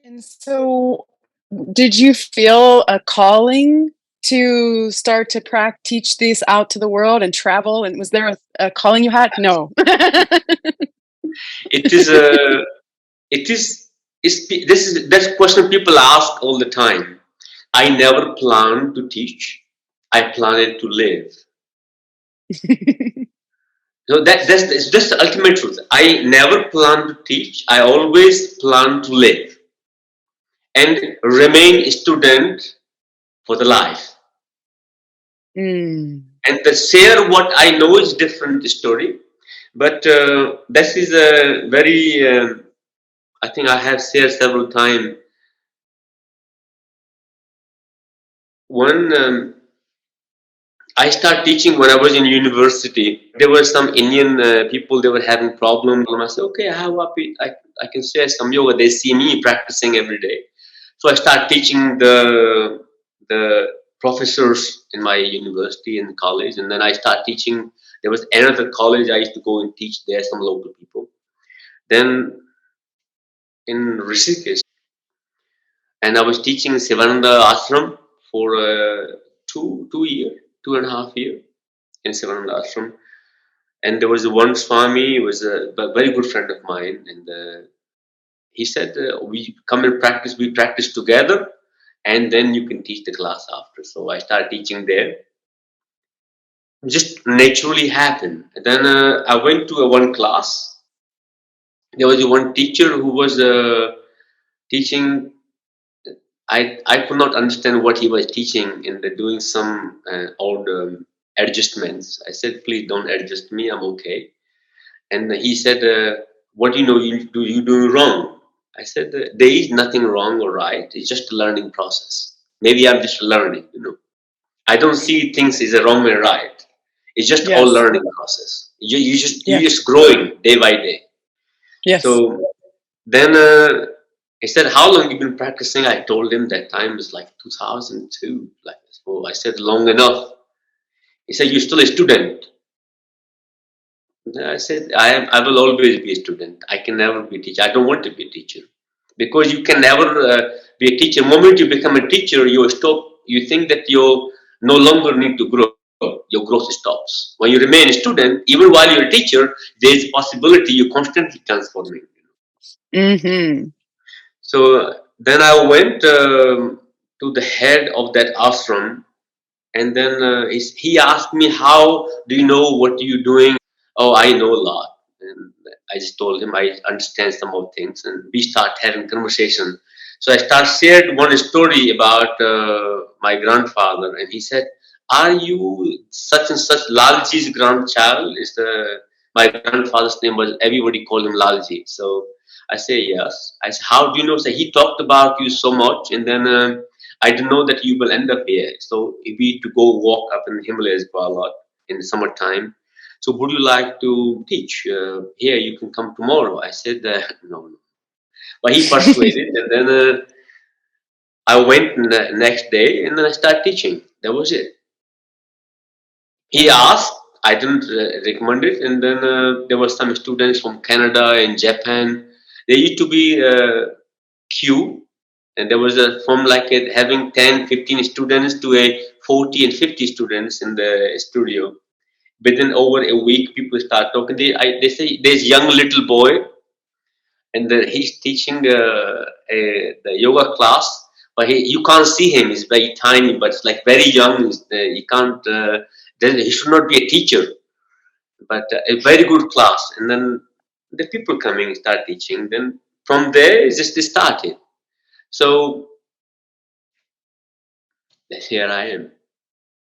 And so, did you feel a calling to start to teach these out to the world and travel? And was there a calling you had? No. It is a, it is this is that's question people ask all the time. I never planned to teach. I planned to live. So that's just the ultimate truth. I never planned to teach. I always plan to live and remain a student for the life. Mm. And the share what I know is different story, but this is a very. I think I have shared several times. One, I started teaching when I was in university. There were some Indian people, they were having problems. I said, okay, I can share some yoga. They see me practicing every day. So I started teaching the professors in my university and college. And then I started teaching. There was another college I used to go and teach there, some local people. Then in Rishikesh, and I was teaching Sivananda Ashram for two year, 2.5 year in Sivananda Ashram. And there was one Swami, who was a very good friend of mine, and he said, "We come and practice. We practice together, and then you can teach the class after." So I started teaching there. Just naturally happened. And then I went to one class. There was one teacher who was teaching. I could not understand what he was teaching, and doing some odd adjustments. I said, "Please don't adjust me. I'm okay." And he said, "What do you know you do wrong?" I said, "There is nothing wrong or right. It's just a learning process. Maybe I'm just learning. I don't see things as a wrong and right. It's just all Yes. learning process. You Yes. just growing day by day." Yes. So then he said, "How long you been practicing?" I told him that time was like 2002. Like, so I said, "Long enough." He said, "You're still a student." I said, I will always be a student. I can never be a teacher. I don't want to be a teacher because you can never be a teacher. The moment you become a teacher, you stop. You think that you no longer need to grow. Your growth stops. When you remain a student, even while you're a teacher, there is a possibility you're constantly transforming. Hmm. So then I went to the head of that ashram, and then he asked me, "How do you know what you're doing?" Oh, I know a lot. And I just told him I understand some of things, and we start having conversation. So I shared one story about my grandfather, and he said, "Are you such and such Lalji's grandchild?" Is the My grandfather's name was, everybody called him Lalji. So I say yes. I said, "How do you know?" So he talked about you so much, and then I didn't know that you will end up here. So we need to go walk up in the Himalayas quite a lot in the summertime. So would you like to teach here? You can come tomorrow. I said, no, no. But he persuaded, and then I went the next day, and then I started teaching. That was it. He Wow. asked, I didn't recommend it, and then there were some students from Canada and Japan. There used to be a queue, and there was a from like having 10, 15 students to a 40 and 50 students in the studio. Within over a week, people start talking. They say there's young little boy, and he's teaching the yoga class, but you can't see him. He's very tiny, but it's like very young. He can't. He should not be a teacher, but a very good class. And then the people coming start teaching. Then from there, it's just started. So here I am.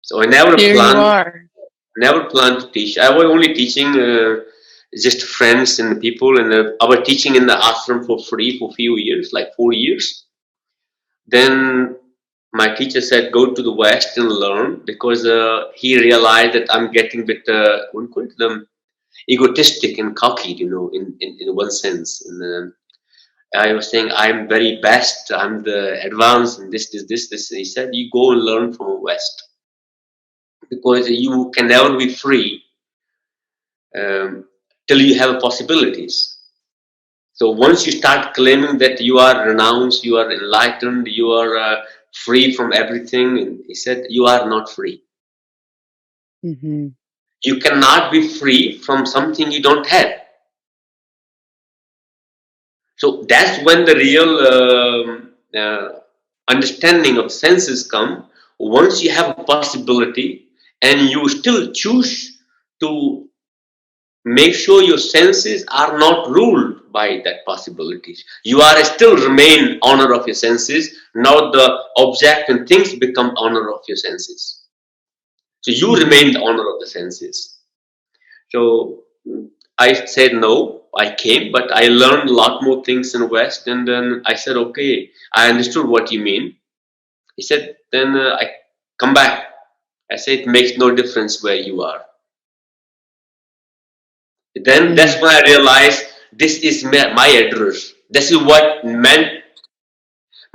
So I Here you are. never planned to teach. I was only teaching just friends and people, and I was teaching in the ashram for free for a few years, like 4 years. Then my teacher said, "Go to the West and learn," because he realized that I'm getting a bit, what do you call it, egotistic and cocky, in one sense. And I was saying, "I'm very best. I'm the advanced, and this." He said, "You go and learn from the West because you can never be free um, till you have possibilities." So once you start claiming that you are renounced, you are enlightened, you are free from everything, he said, you are not free. Mhm. You cannot be free from something you don't have. So that's when the real understanding of senses come. Once you have a possibility and you still choose to make sure your senses are not ruled by that possibility. You are still remain honor of your senses. Now the object and things become honor of your senses. So you remain Mhm. the honor of the senses. So I said no. I came, but I learned a lot more things in West, and then I said, okay, I understood what you mean. He said, then I come back. I said, it makes no difference where you are. Then that's Mm. when I realized this is my address. This is what meant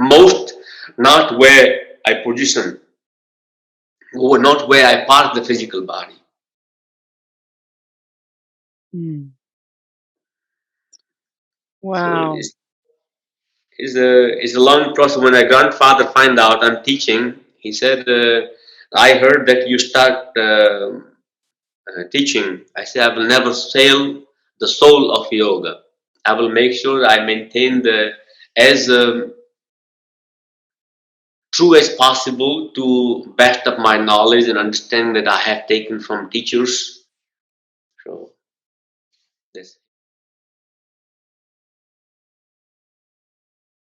most, not where I position, or not where I park the physical body. Mm. So Wow. it's a long process. When my grandfather find out I'm teaching, he said, I heard that you start teaching. I said, I will never sell the soul of yoga. I will make sure I maintain the as true as possible to best of my knowledge and understanding that I have taken from teachers. So this.